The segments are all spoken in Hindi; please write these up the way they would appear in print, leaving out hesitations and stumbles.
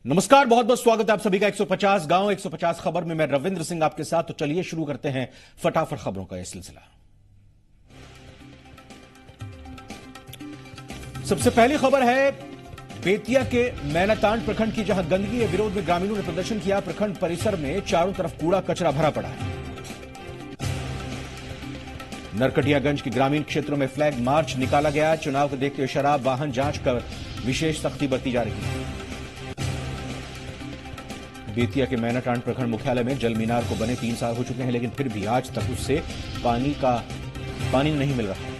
नमस्कार, बहुत बहुत स्वागत है आप सभी का 150 गांव 150 खबर में। मैं रविंद्र सिंह आपके साथ। तो चलिए शुरू करते हैं फटाफट खबरों का यह सिलसिला। सबसे पहली खबर है बेतिया के मैनातांड प्रखंड की, जहां गंदगी के विरोध में ग्रामीणों ने प्रदर्शन किया। प्रखंड परिसर में चारों तरफ कूड़ा कचरा भरा पड़ा है। नरकटियागंज के ग्रामीण क्षेत्रों में फ्लैग मार्च निकाला गया। चुनाव को देखते हुए शराब वाहन जांच कर विशेष सख्ती बरती जा रही है। बेतिया के मैनातांड प्रखंड मुख्यालय में जल मीनार को बने 3 साल हो चुके हैं, लेकिन फिर भी आज तक उससे पानी नहीं मिल रहा है।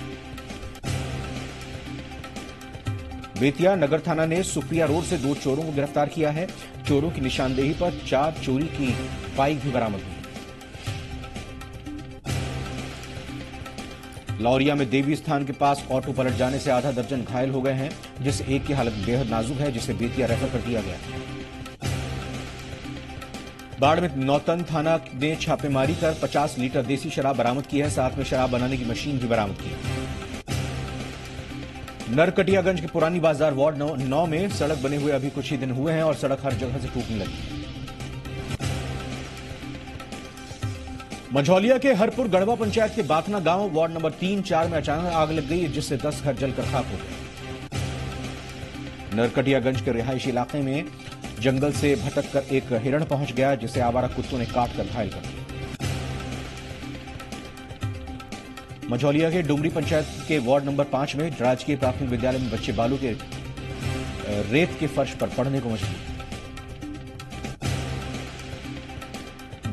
बेतिया नगर थाना ने सुप्रिया रोड से 2 चोरों को गिरफ्तार किया है। चोरों की निशानदेही पर 4 चोरी की बाइक भी बरामद हुई। लौरिया में देवी स्थान के पास ऑटो पलट जाने से आधा दर्जन घायल हो गए हैं, जिससे एक की हालत बेहद नाजुक है, जिसे बेतिया रेफर कर दिया गया। बाढ़ में नौतन थाना ने छापेमारी कर 50 लीटर देसी शराब बरामद की है। साथ में शराब बनाने की मशीन भी बरामद की है। नरकटियागंज के पुरानी बाजार वार्ड 9 में सड़क बने हुए अभी कुछ ही दिन हुए हैं और सड़क हर जगह से टूटने लगी है। मंझौलिया के हरपुर गढ़वा पंचायत के बाखना गांव वार्ड नंबर 3-4 में अचानक आग लग गई, जिससे 10 घर जलकर खाक हो गए। नरकटियागंज के रिहायशी इलाके में जंगल से भटक कर एक हिरण पहुंच गया, जिसे आवारा कुत्तों ने काटकर घायल कर दिया। मंझौलिया के डुमरी पंचायत के वार्ड नंबर 5 में राजकीय प्राथमिक विद्यालय में बच्चे बालू के रेत के फर्श पर पड़ने को मजबूर।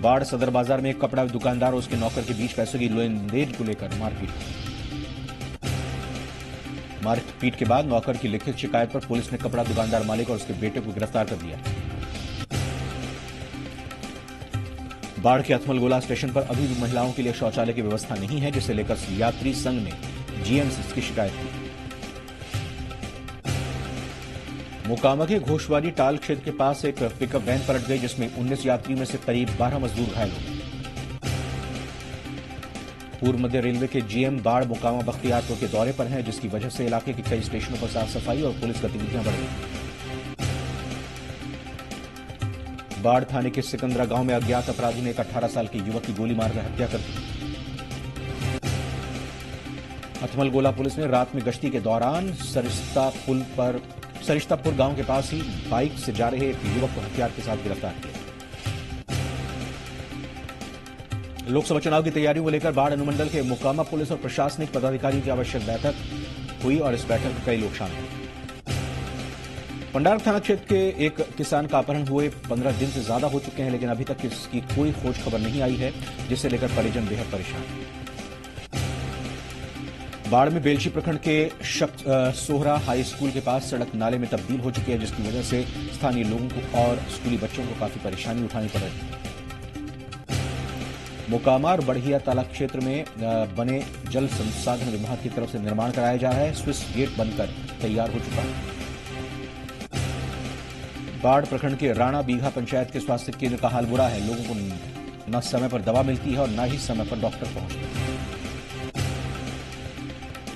बाढ़ सदर बाजार में एक कपड़ा दुकानदार और उसके नौकर के बीच पैसों की लेन-देन को लेकर मारपीट के बाद नौकर की लिखित शिकायत पर पुलिस ने कपड़ा दुकानदार मालिक और उसके बेटे को गिरफ्तार कर लिया। बाढ़ के अथमलगोला स्टेशन पर अभी भी महिलाओं के लिए शौचालय की व्यवस्था नहीं है, जिसे लेकर यात्री संघ ने जीएम से इसकी शिकायत की। मोकामा के घोषवाड़ी टाल क्षेत्र के पास एक पिकअप वैन पलट गई, जिसमें 19 यात्री में से करीब 12 मजदूर घायल हो गए। पूर्व मध्य रेलवे के जीएम बाढ़ मोकामा बख्तियारपुर के दौरे पर हैं, जिसकी वजह से इलाके के कई स्टेशनों पर साफ सफाई और पुलिस गतिविधियां बढ़ गई। बाढ़ थाने के सिकंदरा गांव में अज्ञात अपराधी ने एक 18 साल के युवक की गोली मारकर हत्या कर दी। अथमलगोला पुलिस ने रात में गश्ती के दौरान सरिस्तापुर गांव के पास ही बाइक से जा रहे एक युवक को हथियार के साथ गिरफ्तार किया। लोकसभा चुनाव की तैयारियों को लेकर बाढ़ अनुमंडल के मोकामा पुलिस और प्रशासनिक पदाधिकारियों की आवश्यक बैठक हुई और इस बैठक में कई लोग शामिल हुए। पंडारक थाना क्षेत्र के एक किसान का अपहरण हुए 15 दिन से ज्यादा हो चुके हैं, लेकिन अभी तक इसकी कोई खोज खबर नहीं आई है, जिससे लेकर परिजन बेहद परेशान हैं। बाढ़ में बेलची प्रखंड के सोहरा हाई स्कूल के पास सड़क नाले में तब्दील हो चुकी है, जिसकी वजह से स्थानीय लोगों को और स्कूली बच्चों को काफी परेशानी उठानी पड़ रही है। मोकामा और बढ़िया तालाब क्षेत्र में बने जल संसाधन विभाग की तरफ से निर्माण कराया जा रहा है। स्विस गेट बनकर तैयार हो चुका है। बाढ़ प्रखंड के राणा बीघा पंचायत के स्वास्थ्य केंद्र का हाल बुरा है। लोगों को न समय पर दवा मिलती है और न ही समय पर डॉक्टर पहुंचते हैं।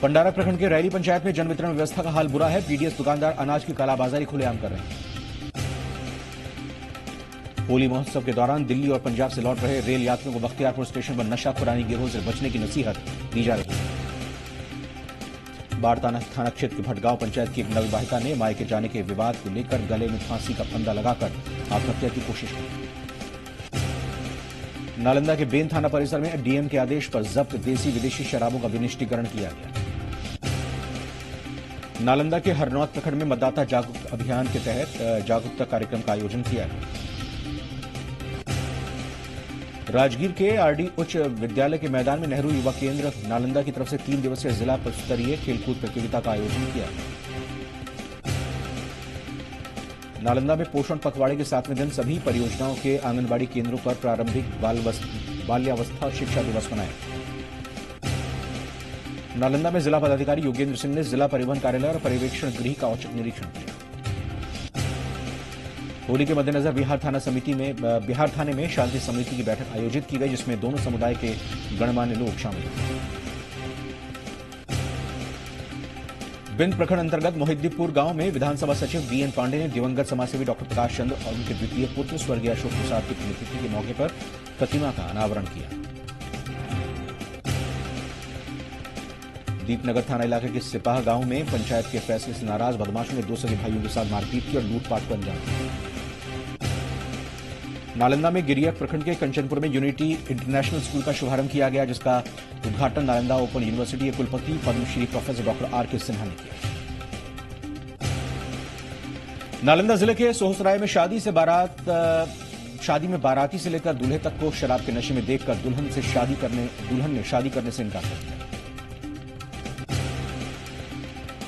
पंडारक प्रखंड के रैली पंचायत में जन वितरण व्यवस्था का हाल बुरा है। पीडीएस दुकानदार अनाज की कालाबाजारी खुलेआम कर रहे हैं। होली महोत्सव के दौरान दिल्ली और पंजाब से लौट रहे रेल यात्रियों को बख्तियारपुर स्टेशन पर नशाखुरानी गिरोह से बचने की नसीहत दी जा रही है। बाढ़ थाना क्षेत्र के भटगांव पंचायत की एक नवविवाहिता ने मायके जाने के विवाद को लेकर गले में फांसी का फंदा लगाकर आत्महत्या की कोशिश की। नालंदा के बेन थाना परिसर में डीएम के आदेश पर जब्त देसी विदेशी शराबों का विनिष्टीकरण किया गया। नालंदा के हरनौत प्रखंड में मतदाता जागरूकता अभियान के तहत जागरूकता कार्यक्रम का आयोजन किया गया। राजगीर के आरडी उच्च विद्यालय के मैदान में नेहरू युवा केंद्र नालंदा की तरफ से 3 दिवसीय जिला स्तरीय खेलकूद प्रतियोगिता का आयोजन किया। नालंदा में पोषण पखवाड़े के 7वें दिन सभी परियोजनाओं के आंगनबाड़ी केंद्रों पर प्रारंभिक बाल्यावस्था शिक्षा दिवस मनाया। नालंदा में जिला पदाधिकारी योगेंद्र सिंह ने जिला परिवहन कार्यालय और पर्यवेक्षण गृह का औचक निरीक्षण किया। होली के मद्देनजर बिहार थाने में शांति समिति की बैठक आयोजित की गई, जिसमें दोनों समुदाय के गणमान्य लोग शामिल हुए। बिंद प्रखंड अंतर्गत मोहिद्दीपुर गांव में विधानसभा सचिव बीएन पांडे ने दिवंगत समाजसेवी डॉक्टर प्रकाश चंद्र और उनके द्वितीय पुत्र स्वर्गीय अशोक प्रसाद की पुण्यतिथि के मौके पर प्रतिमा का अनावरण किया। दीपनगर थाना इलाके के सिपाह गांव में पंचायत के फैसले से नाराज बदमाशों ने 2 सगे भाइयों के साथ मारपीट की और लूटपाट को अंजाम दिया। नालंदा में गिरियक प्रखंड के कंचनपुर में यूनिटी इंटरनेशनल स्कूल का शुभारंभ किया गया, जिसका उद्घाटन नालंदा ओपन यूनिवर्सिटी के कुलपति Padmashri professor doctor R K. Sinha ने किया। नालंदा जिले के सोहसराय में शादी में बाराती से लेकर दूल्हे तक को शराब के नशे में देखकर दुल्हन ने शादी करने से इनकार कर दिया।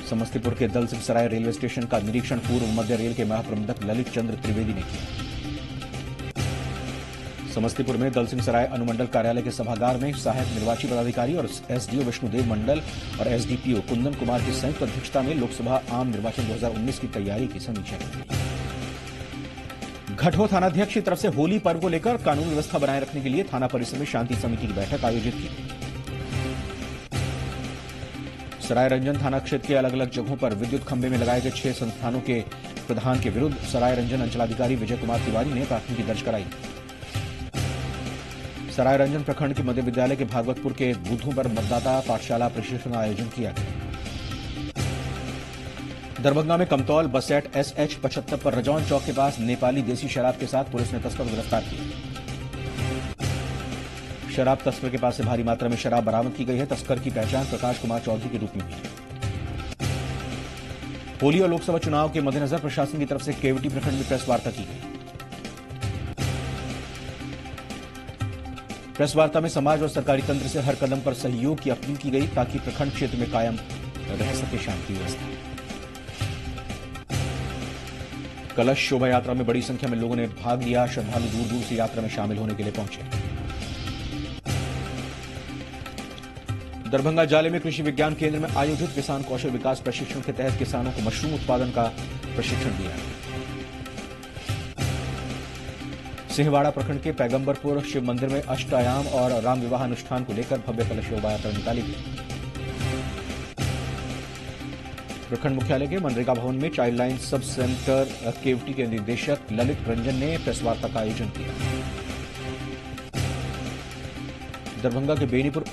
समस्तीपुर के दल सिंह सराय रेलवे स्टेशन का निरीक्षण पूर्व मध्य रेल के महाप्रबंधक ललित चंद्र त्रिवेदी ने किया। समस्तीपुर में दल सिंह सराय अनुमंडल कार्यालय के सभागार में सहायक निर्वाची पदाधिकारी और एसडीओ विष्णुदेव मंडल और एसडीपीओ कुंदन कुमार की संयुक्त अध्यक्षता में लोकसभा आम निर्वाचन 2019 की तैयारी की समीक्षा की गई। घटहो थानाध्यक्ष की तरफ से होली पर्व को लेकर कानून व्यवस्था बनाए रखने के लिए थाना परिसर में शांति समिति की बैठक आयोजित की गई। सरायरंजन थाना क्षेत्र के अलग अलग जगहों पर विद्युत खंभे में लगाए गए 6 संस्थानों के प्रधान के विरुद्ध सरायरंजन अंचलाधिकारी विजय कुमार तिवारी ने प्राथमिकी दर्ज कराई। सरायरंजन प्रखंड के मध्य विद्यालय के भागवतपुर के बूथों पर मतदाता पाठशाला प्रशिक्षण का आयोजन किया गया। दरभंगा में कमतौल बसेट SH 75 पर रजौन चौक के पास नेपाली देसी शराब के साथ पुलिस ने तस्कर को गिरफ्तार किया। शराब तस्कर के पास से भारी मात्रा में शराब बरामद की गई है। तस्कर की पहचान प्रकाश कुमार चौधरी के रूप में हुई है। होली और लोकसभा चुनाव के मद्देनजर प्रशासन की तरफ से केवटी प्रखंड में प्रेस वार्ता की गई। प्रेस वार्ता में समाज और सरकारी तंत्र से हर कदम पर सहयोग की अपील की गई ताकि प्रखंड क्षेत्र में कायम रह सके शांति व्यवस्था। कलश शोभा यात्रा में बड़ी संख्या में लोगों ने भाग लिया। श्रद्धालु दूर दूर से यात्रा में शामिल होने के लिए पहुंचे। दरभंगा जाले में कृषि विज्ञान केंद्र में आयोजित किसान कौशल विकास प्रशिक्षण के तहत किसानों को मशरूम उत्पादन का प्रशिक्षण दिया। सिंहवाड़ा प्रखंड के पैगंबरपुर शिव मंदिर में अष्टयाम और राम विवाह अनुष्ठान को लेकर भव्य कलश शोभा यात्रा निकाली गई। प्रखंड मुख्यालय के मनरेगा भवन में child line sub centre Kewti के निदेशक ललित रंजन ने प्रेस वार्ता का आयोजन किया। दरभंगा के बेनीपुर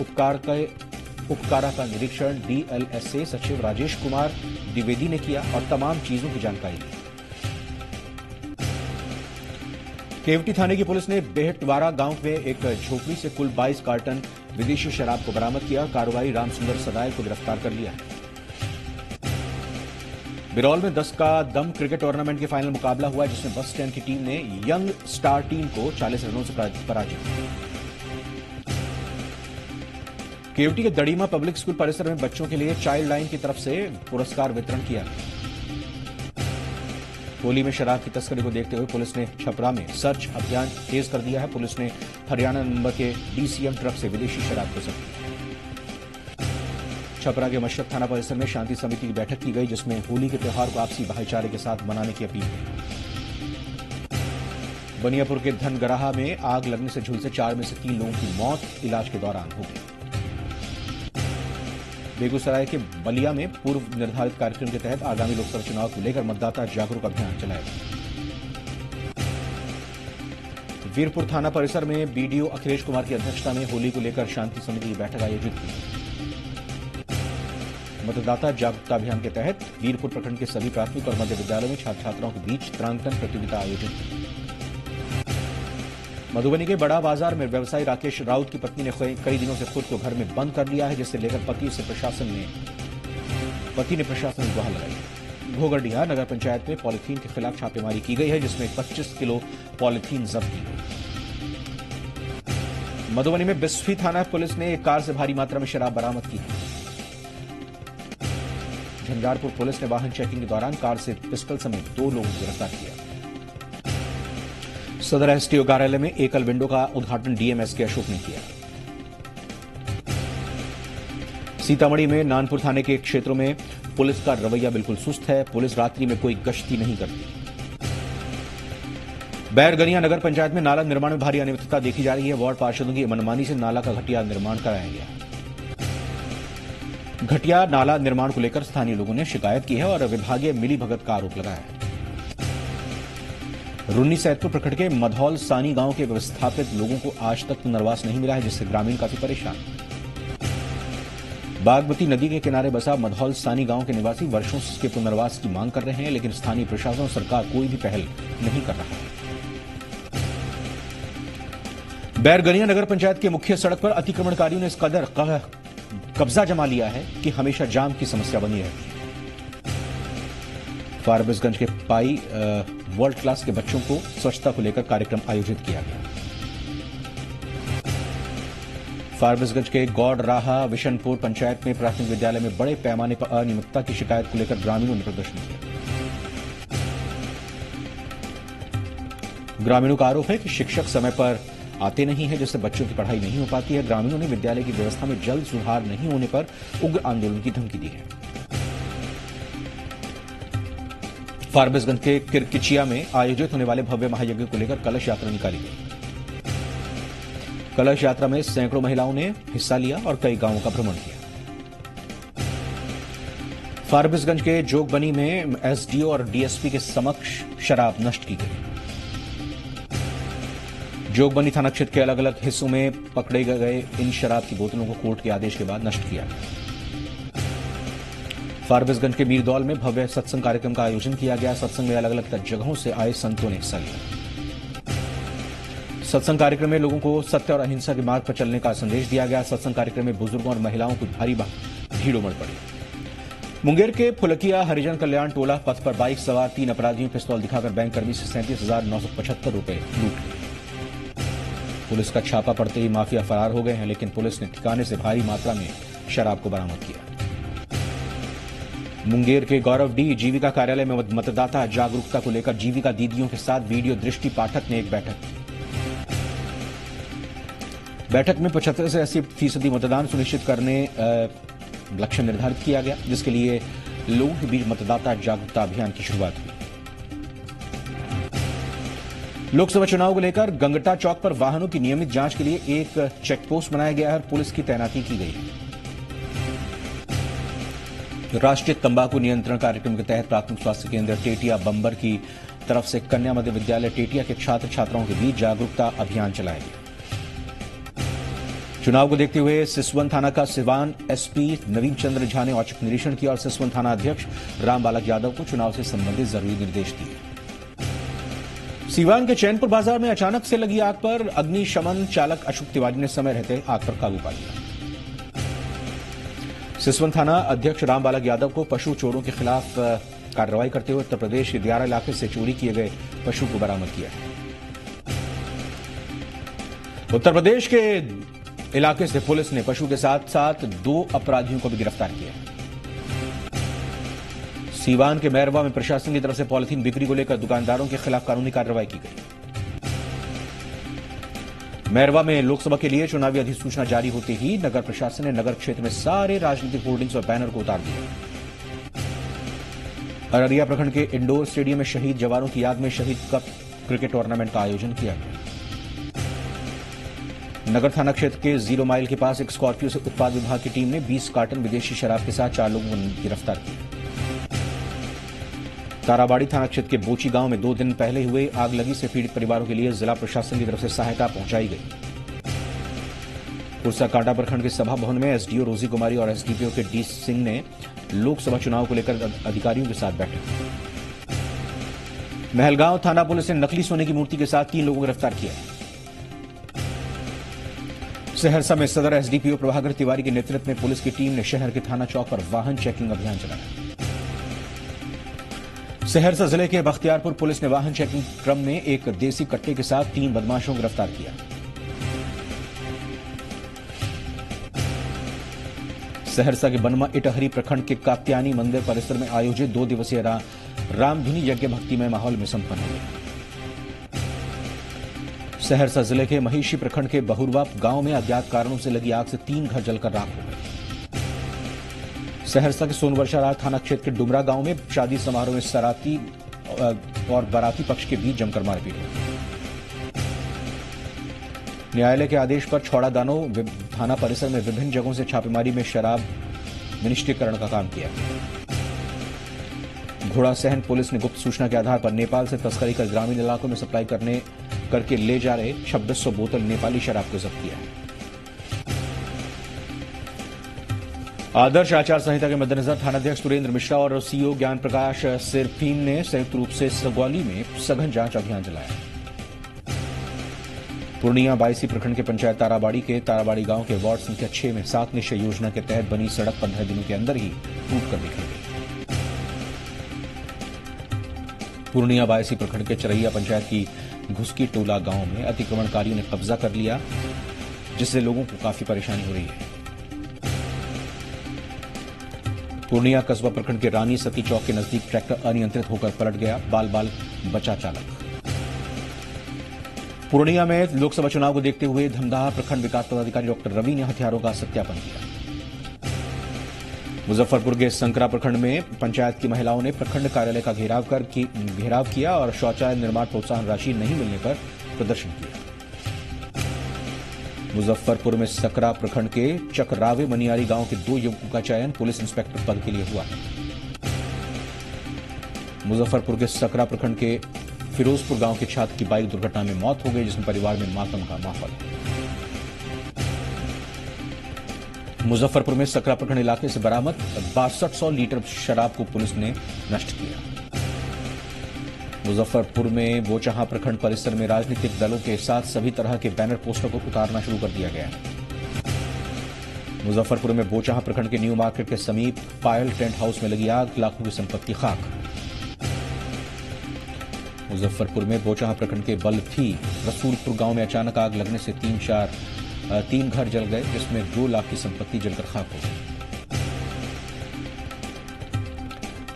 उपकारा का निरीक्षण DLSA सचिव राजेश कुमार द्विवेदी ने किया और तमाम चीजों की जानकारी ली। केवटी थाने की पुलिस ने बेहटवारा गांव में एक झोपड़ी से कुल 22 कार्टन विदेशी शराब को बरामद किया। कार्रवाई रामसुंदर सदाय को गिरफ्तार कर लिया। बिरौल में 10 का दम क्रिकेट टूर्नामेंट के फाइनल मुकाबला हुआ, जिसमें बस स्टैंड की टीम ने यंग स्टार टीम को 40 रनों से पराजित किया। केवटी के दड़ीमा पब्लिक स्कूल परिसर में बच्चों के लिए चाइल्ड लाइन की तरफ से पुरस्कार वितरण किया गया। होली में शराब की तस्करी को देखते हुए पुलिस ने छपरा में सर्च अभियान तेज कर दिया है। पुलिस ने हरियाणा नंबर के DCM ट्रक से विदेशी शराब को जब्त किया। छपरा के मशरक थाना परिसर में शांति समिति की बैठक की गई, जिसमें होली के त्योहार को आपसी भाईचारे के साथ मनाने की अपील की। बनियापुर के धनगराहा में आग लगने से झुलसे 4 में से 3 लोगों की मौत इलाज के दौरान हो गई। बेगूसराय के बलिया में पूर्व निर्धारित कार्यक्रम के तहत आगामी लोकसभा चुनाव को लेकर मतदाता जागरूक अभियान चलाया गया। वीरपुर थाना परिसर में BDO अखिलेश कुमार की अध्यक्षता में होली को लेकर शांति समिति की बैठक आयोजित की। मतदाता जागरूकता अभियान के तहत वीरपुर प्रखंड के सभी प्राथमिक और मध्य विद्यालयों में छात्र छात्राओं के बीच चित्रांकन प्रतियोगिता आयोजित की। मधुबनी के बड़ा बाजार में व्यवसायी राकेश राउत की पत्नी ने कई दिनों से खुद को घर में बंद कर लिया है, जिससे लेकर पति ने प्रशासन में गुहार लगाई। घोगरडीहा नगर पंचायत में पॉलीथीन के खिलाफ छापेमारी की गई है, जिसमें 25 किलो पॉलीथीन जब्त की गई। मधुबनी में बिस्फी थाना पुलिस ने एक कार से भारी मात्रा में शराब बरामद की है। झंझारपुर पुलिस ने वाहन चेकिंग के दौरान कार से पिस्टल समेत 2 लोगों को गिरफ्तार किया। सदर STO कार्यालय में एकल विंडो का उद्घाटन DMSK अशोक ने किया। सीतामढ़ी में नानपुर थाने के क्षेत्रों में पुलिस का रवैया बिल्कुल सुस्त है। पुलिस रात्रि में कोई गश्ती नहीं करती। बैरगनिया नगर पंचायत में नाला निर्माण में भारी अनियमितता देखी जा रही है। वार्ड पार्षदों की मनमानी से नाला का घटिया निर्माण कराया गया। घटिया नाला निर्माण को लेकर स्थानीय लोगों ने शिकायत की है और विभागीय मिलीभगत का आरोप लगाया है। रुन्नी सैदपुर प्रखंड के मधौल सानी गांव के विस्थापित लोगों को आज तक पुनर्वास नहीं मिला है, जिससे ग्रामीण काफी परेशान। बागमती नदी के किनारे बसा मधौल सानी गांव के निवासी वर्षों से इसके पुनर्वास की मांग कर रहे हैं, लेकिन स्थानीय प्रशासन और सरकार कोई भी पहल नहीं कर रहा है। बैरगनिया नगर पंचायत के मुख्य सड़क पर अतिक्रमणकारियों ने इस कदर कब्जा जमा लिया है कि हमेशा जाम की समस्या बनी रहती है। फारबिसगंज के पाई वर्ल्ड क्लास के बच्चों को स्वच्छता को लेकर कार्यक्रम आयोजित किया गया। फारबिसगंज के गौड़ राहा विशनपुर पंचायत में प्राथमिक विद्यालय में बड़े पैमाने पर अनियमितता की शिकायत को लेकर ग्रामीणों ने प्रदर्शन किया। ग्रामीणों का आरोप है कि शिक्षक समय पर आते नहीं है, जिससे बच्चों की पढ़ाई नहीं हो पाती है। ग्रामीणों ने विद्यालय की व्यवस्था में जल्द सुधार नहीं होने पर उग्र आंदोलन की धमकी दी है। फारबिसगंज के किरकिचिया में आयोजित होने वाले भव्य महायज्ञ को लेकर कलश यात्रा निकाली गई। कलश यात्रा में सैकड़ों महिलाओं ने हिस्सा लिया और कई गांवों का भ्रमण किया। फारबिसगंज के जोगबनी में एसडीओ और डीएसपी के समक्ष शराब नष्ट की गई। जोगबनी थाना क्षेत्र के अलग अलग हिस्सों में पकड़े गए इन शराब की बोतलों को कोर्ट के आदेश के बाद नष्ट किया गया। फारबिसगंज के मीरदौल में भव्य सत्संग कार्यक्रम का आयोजन किया गया। सत्संग में अलग अलग जगहों से आए संतों ने हिस्सा लिया। सत्संग कार्यक्रम में लोगों को सत्य और अहिंसा के मार्ग पर चलने का संदेश दिया गया। सत्संग कार्यक्रम में बुजुर्गों और महिलाओं की भारी भीड़ उमड़ पड़ी। मुंगेर के फुलकिया हरिजन कल्याण टोला पथ पर बाइक सवार 3 अपराधियों पिस्तौल दिखाकर बैंककर्मी से 37,975 रुपए लूट लिए। पुलिस का छापा पड़ते ही माफिया फरार हो गए हैं, लेकिन पुलिस ने ठिकाने से भारी मात्रा में शराब को बरामद किया। मुंगेर के गौरव डी जीविका कार्यालय में मतदाता जागरूकता को लेकर जीविका दीदियों के साथ वीडियो दृष्टि पाठक ने एक बैठक की। बैठक में 75 से 80% मतदान सुनिश्चित करने लक्ष्य निर्धारित किया गया, जिसके लिए लोगों के बीच मतदाता जागरूकता अभियान की शुरुआत हुई। लोकसभा चुनाव को लेकर गंगटा चौक पर वाहनों की नियमित जांच के लिए एक चेकपोस्ट बनाया गया है और पुलिस की तैनाती की गई है। राष्ट्रीय तंबाकू नियंत्रण कार्यक्रम के तहत प्राथमिक स्वास्थ्य केंद्र टेटिया बंबर की तरफ से कन्या मध्य विद्यालय टेटिया के छात्र छात्राओं के बीच जागरूकता अभियान चलाया गया। चुनाव को देखते हुए सिसवन थाना का सिवान एसपी नवीन चंद्र झा ने औचक निरीक्षण किया और सिसवन थाना अध्यक्ष राम बालक यादव को चुनाव से संबंधित जरूरी निर्देश दिए। सीवान के चैनपुर बाजार में अचानक से लगी आग पर अग्निशमन चालक अशोक तिवारी ने समय रहते आग पर काबू पा लिया। सिसवन थाना अध्यक्ष राम बालक यादव को पशु चोरों के खिलाफ कार्रवाई करते हुए उत्तर प्रदेश के दियारा इलाके से चोरी किए गए पशु को बरामद किया है। उत्तर प्रदेश के इलाके से पुलिस ने पशु के साथ साथ 2 अपराधियों को भी गिरफ्तार किया है। सीवान के मैरवा में प्रशासन की तरफ से पॉलिथीन बिक्री को लेकर दुकानदारों के खिलाफ कानूनी कार्रवाई की गई। मैरवा में लोकसभा के लिए चुनावी अधिसूचना जारी होते ही नगर प्रशासन ने नगर क्षेत्र में सारे राजनीतिक होर्डिंग्स और बैनर को उतार दिया। अररिया प्रखंड के इंडोर स्टेडियम में शहीद जवानों की याद में शहीद कप क्रिकेट टूर्नामेंट का आयोजन किया गया। नगर थाना क्षेत्र के 0 माइल के पास एक स्कॉर्पियो से उत्पाद विभाग की टीम ने 20 कार्टन विदेशी शराब के साथ 4 लोगों को गिरफ्तार किया। ताराबाड़ी थाना क्षेत्र के बोची गांव में 2 दिन पहले हुए आगलगी से पीड़ित परिवारों के लिए जिला प्रशासन की तरफ से सहायता पहुंचाई गई। कुर्साकांटा प्रखंड के सभा भवन में एसडीओ रोजी कुमारी और एसडीपीओ के डी सिंह ने लोकसभा चुनाव को लेकर अधिकारियों के साथ बैठक की। महलगांव थाना पुलिस ने नकली सोने की मूर्ति के साथ 3 लोगों को गिरफ्तार किया है। सहरसा में सदर एसडीपीओ प्रभाकर तिवारी के नेतृत्व में पुलिस की टीम ने शहर के थाना चौक पर वाहन चेकिंग अभियान चलाया। सहरसा जिले के बख्तियारपुर पुलिस ने वाहन चेकिंग क्रम में एक देसी कट्टे के साथ 3 बदमाशों को गिरफ्तार किया। सहरसा के बनमा इटहरी प्रखंड के कात्यानी मंदिर परिसर में आयोजित 2 दिवसीय रामधुनी यज्ञ भक्तिमय माहौल में संपन्न हुआ। सहरसा जिले के महिषी प्रखंड के बहुरवा गांव में अज्ञात कारणों से लगी आग से 3 घर जलकर राख हो गए। सहरसा के सोनवर्षा राज थाना क्षेत्र के डुमरा गांव में शादी समारोह में सराती और बाराती पक्ष के बीच जमकर मारपीट हुई। न्यायालय के आदेश पर छौड़ा दानो थाना परिसर में विभिन्न जगहों से छापेमारी में शराब विनिष्टीकरण का काम किया। घोड़ा सहन पुलिस ने गुप्त सूचना के आधार पर नेपाल से तस्करी कर ग्रामीण इलाकों में सप्लाई करके ले जा रहे 2600 बोतल नेपाली शराब को जब्त किया है। आदर्श आचार संहिता के मद्देनजर थानाध्यक्ष सुरेंद्र मिश्रा और सीओ ज्ञान प्रकाश सिरफीन ने संयुक्त रूप से सगौली में सघन जांच अभियान चलाया। पूर्णिया बायसी प्रखंड के पंचायत ताराबाड़ी के ताराबाड़ी गांव के वार्ड संख्या 6 में 7 निश्चय योजना के तहत बनी सड़क 15 दिनों के अंदर ही टूट कर निकल गई। पूर्णिया बायसी प्रखंड के चरैया पंचायत की घुसकी टोला गांव में अतिक्रमणकारियों ने कब्जा कर लिया, जिससे लोगों को काफी परेशानी हो रही है। पूर्णिया कस्बा प्रखंड के रानी सती चौक के नजदीक ट्रैक्टर अनियंत्रित होकर पलट गया, बाल बचा चालक। पूर्णिया में लोकसभा चुनाव को देखते हुए धमदाहा प्रखंड विकास पदाधिकारी डॉक्टर रवि ने हथियारों का सत्यापन किया। मुजफ्फरपुर के संकरा प्रखंड में पंचायत की महिलाओं ने प्रखंड कार्यालय का घेराव किया और शौचालय निर्माण प्रोत्साहन राशि नहीं मिलने पर प्रदर्शन किया। मुजफ्फरपुर में सकरा प्रखंड के चकरावे मनियारी गांव के 2 युवकों का चयन पुलिस इंस्पेक्टर पद के लिए हुआ है। मुजफ्फरपुर के सकरा प्रखंड के फिरोजपुर गांव के छात्र की बाइक दुर्घटना में मौत हो गई, जिसमें परिवार में मातम का माहौल है। मुजफ्फरपुर में सकरा प्रखंड इलाके से बरामद 6200 लीटर शराब को पुलिस ने नष्ट किया। मुजफ्फरपुर में बोचहां प्रखंड परिसर में राजनीतिक दलों के साथ सभी तरह के बैनर पोस्टर को उतारना शुरू कर दिया गया है। मुजफ्फरपुर में बोचहां प्रखंड के न्यू मार्केट के समीप पायल टेंट हाउस में लगी आग, लाखों की संपत्ति खाक। मुजफ्फरपुर में बोचहां प्रखंड के बलथी रसूलपुर गांव में अचानक आग लगने से 3 घर जल गए, जिसमें 2 लाख की संपत्ति जलकर खाक हो गई।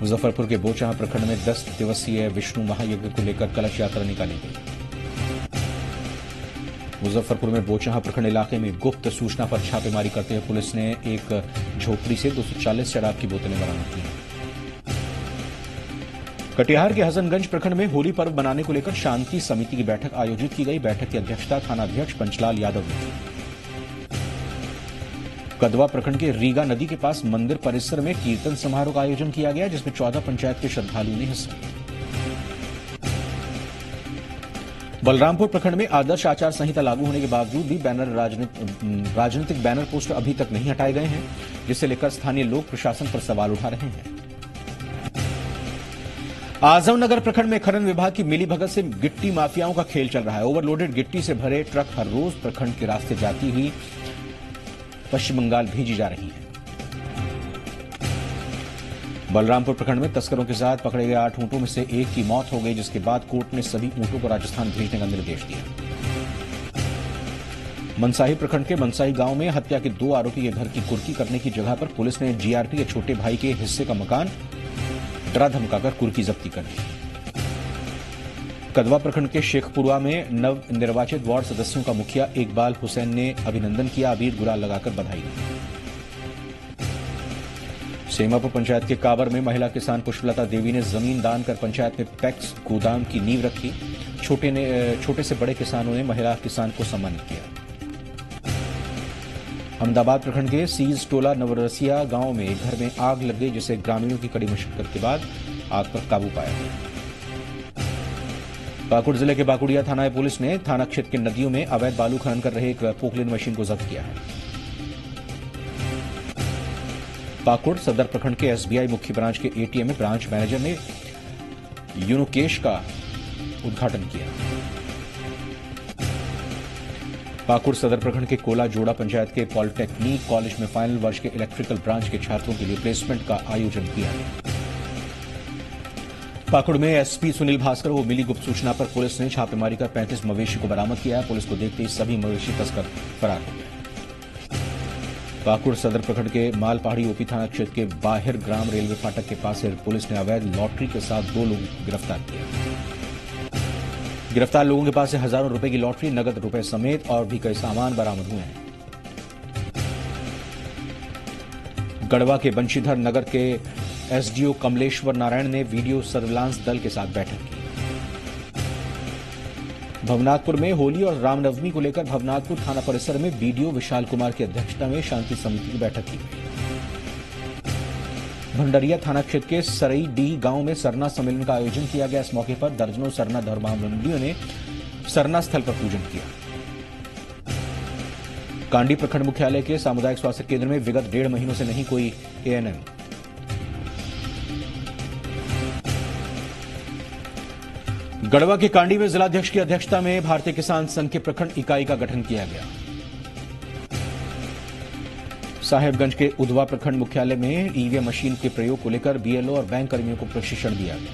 मुजफ्फरपुर के बोचहां प्रखंड में 10 दिवसीय विष्णु महायज्ञ को लेकर कलश यात्रा निकाली गई। मुजफ्फरपुर में बोचहां प्रखंड इलाके में गुप्त सूचना पर छापेमारी करते हुए पुलिस ने एक झोपड़ी से 240 शराब की बोतलें बरामद की। कटिहार के हसनगंज प्रखंड में होली पर्व मनाने को लेकर शांति समिति की बैठक आयोजित की गई। बैठक की अध्यक्षता थानाध्यक्ष पंचलाल यादव ने की। कदवा प्रखंड के रीगा नदी के पास मंदिर परिसर में कीर्तन समारोह का आयोजन किया गया, जिसमें 14 पंचायत के श्रद्धालुओं ने हिस्सा लिया। बलरामपुर प्रखंड में आदर्श आचार संहिता लागू होने के बावजूद भी राजनीतिक बैनर पोस्टर अभी तक नहीं हटाए गए हैं, जिसे लेकर स्थानीय लोग प्रशासन पर सवाल उठा रहे हैं। आजमनगर प्रखंड में खनन विभाग की मिलीभगत से गिट्टी माफियाओं का खेल चल रहा है। ओवरलोडेड गिट्टी से भरे ट्रक हर रोज प्रखंड के रास्ते जाती हुई पश्चिम बंगाल भेजी जा रही है। बलरामपुर प्रखंड में तस्करों के साथ पकड़े गए 8 ऊंटों में से एक की मौत हो गई, जिसके बाद कोर्ट ने सभी ऊंटों को राजस्थान भेजने का निर्देश दिया। मनसाही प्रखंड के मनसाही गांव में हत्या के 2 आरोपी के घर की कुर्की करने की जगह पर पुलिस ने जीआरपी के छोटे भाई के हिस्से का मकान डरा धमकाकर कुर्की जब्ती कर ली। कदवा प्रखंड के शेखपुरा में नव निर्वाचित वार्ड सदस्यों का मुखिया इकबाल हुसैन ने अभिनंदन किया, अबीर गुलाल लगाकर बधाई दी। सेमापुर पंचायत के काबर में महिला किसान पुष्पलता देवी ने जमीन दान कर पंचायत में पैक्स गोदाम की नींव रखी। छोटे से बड़े किसानों ने महिला किसान को सम्मानित किया। अहमदाबाद प्रखंड के सीज टोला नवरसिया गांव में घर में आग लग गई, जिसे ग्रामीणों की कड़ी मशक्कत के बाद आग पर काबू पाया गया। पाकुड़ जिले के बाकुड़िया थाना पुलिस ने थाना क्षेत्र के नदियों में अवैध बालू खनन कर रहे एक पोकलेन मशीन को जब्त किया है। पाकुड़ सदर प्रखंड के एसबीआई मुख्य ब्रांच के एटीएम में ब्रांच मैनेजर ने यूनोकेश का उद्घाटन किया। पाकुड़ सदर प्रखंड के कोला जोड़ा पंचायत के पॉलिटेक्निक कॉलेज में फाइनल वर्ष के इलेक्ट्रिकल ब्रांच के छात्रों के लिए प्लेसमेंट का आयोजन किया गया। पाकुड़ में एसपी सुनील भास्कर को मिली गुप्त सूचना पर पुलिस ने छापेमारी कर 35 मवेशी को बरामद किया है। पुलिस को देखते ही सभी मवेशी तस्कर फरार हो गए। पाकुड़ सदर प्रखंड के मालपहाड़ी ओपी थाना क्षेत्र के बाहिर ग्राम रेलवे फाटक के पास से पुलिस ने अवैध लॉटरी के साथ 2 लोगों को गिरफ्तार किया। गिरफ्तार लोगों के पास से हजारों रुपए की लॉटरी, नगद रुपए समेत और भी कई सामान बरामद हुए हैं। गढ़वा के बंशीधर नगर के एसडीओ कमलेश्वर नारायण ने वीडियो सर्विलांस दल के साथ बैठक की। भवनाथपुर में होली और रामनवमी को लेकर भवनाथपुर थाना परिसर में बीडीओ विशाल कुमार की अध्यक्षता में शांति समिति की बैठक की गई। भंडरिया थाना क्षेत्र के सरई डी गांव में सरना सम्मेलन का आयोजन किया गया। इस मौके पर दर्जनों सरना धर्मावलंबियों ने सरना स्थल पर पूजन किया। कांडी प्रखंड मुख्यालय के सामुदायिक स्वास्थ्य केंद्र में विगत 1.5 महीनों से नहीं कोई एएनएम। गढ़वा के कांडी में जिलाध्यक्ष की अध्यक्षता में भारतीय किसान संघ के प्रखंड इकाई का गठन किया गया। साहेबगंज के उधवा प्रखंड मुख्यालय में ईवीएम मशीन के प्रयोग को लेकर बीएलओ और बैंक कर्मियों को प्रशिक्षण दिया गया।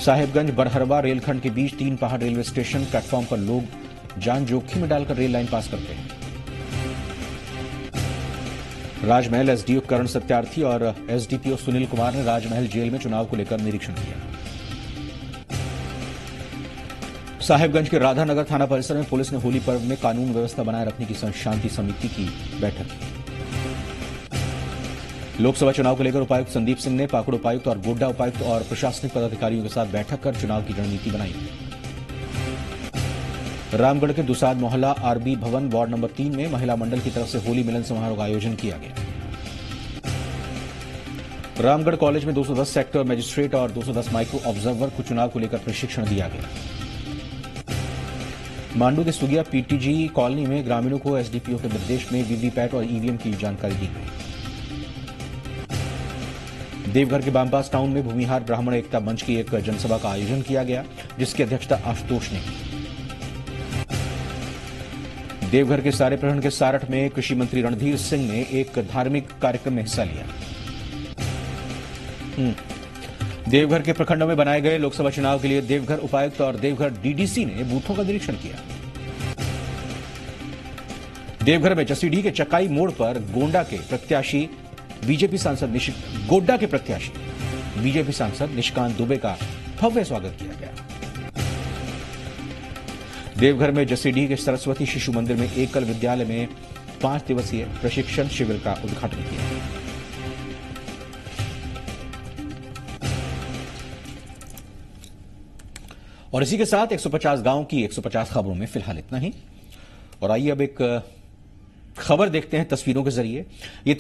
साहेबगंज बरहरवा रेलखंड के बीच 3 पहाड़ रेलवे स्टेशन प्लेटफॉर्म पर लोग जान जोखिम में डालकर रेल लाइन पास करते हैं। राजमहल एसडीओ करण सत्यार्थी और एसडीपीओ सुनील कुमार ने राजमहल जेल में चुनाव को लेकर निरीक्षण किया। साहेबगंज के राधानगर थाना परिसर में पुलिस ने होली पर्व में कानून व्यवस्था बनाए रखने की शांति समिति की बैठक की। लोकसभा चुनाव को लेकर उपायुक्त संदीप सिंह ने पाकुड़ उपायुक्त और गोड्डा उपायुक्त और प्रशासनिक पदाधिकारियों के साथ बैठक कर चुनाव की रणनीति बनाई। रामगढ़ के दुसाद मोहल्ला आरबी भवन वार्ड नंबर 3 में महिला मंडल की तरफ से होली मिलन समारोह का आयोजन किया गया। रामगढ़ कॉलेज में 210 सेक्टर मजिस्ट्रेट और 210 माइक्रो ऑब्जर्वर को चुनाव को लेकर प्रशिक्षण दिया गया। मांडू के सुगिया पीटीजी कॉलोनी में ग्रामीणों को एसडीपीओ के निर्देश में वीवीपैट और ईवीएम की जानकारी दी गई। देवघर के बामपास टाउन में भूमिहार ब्राह्मण एकता मंच की एक जनसभा का आयोजन किया गया, जिसकी अध्यक्षता आशुतोष ने की। देवघर के सारे प्रखंड के सारठ में कृषि मंत्री रणधीर सिंह ने एक धार्मिक कार्यक्रम में हिस्सा लिया। देवघर के प्रखंडों में बनाए गए लोकसभा चुनाव के लिए देवघर उपायुक्त और देवघर डीडीसी ने बूथों का निरीक्षण किया। देवघर में जसीडीह के चकाई मोड़ पर गोड्डा के प्रत्याशी बीजेपी सांसद निशिकांत दुबे का भव्य स्वागत किया गया। देवघर में जसीडीह के सरस्वती शिशु मंदिर में एकल विद्यालय में 5 दिवसीय प्रशिक्षण शिविर का उद्घाटन किया गया। और इसी के साथ 150 गांव की 150 खबरों में फिलहाल इतना ही। और आइए अब एक खबर देखते हैं तस्वीरों के जरिए। ये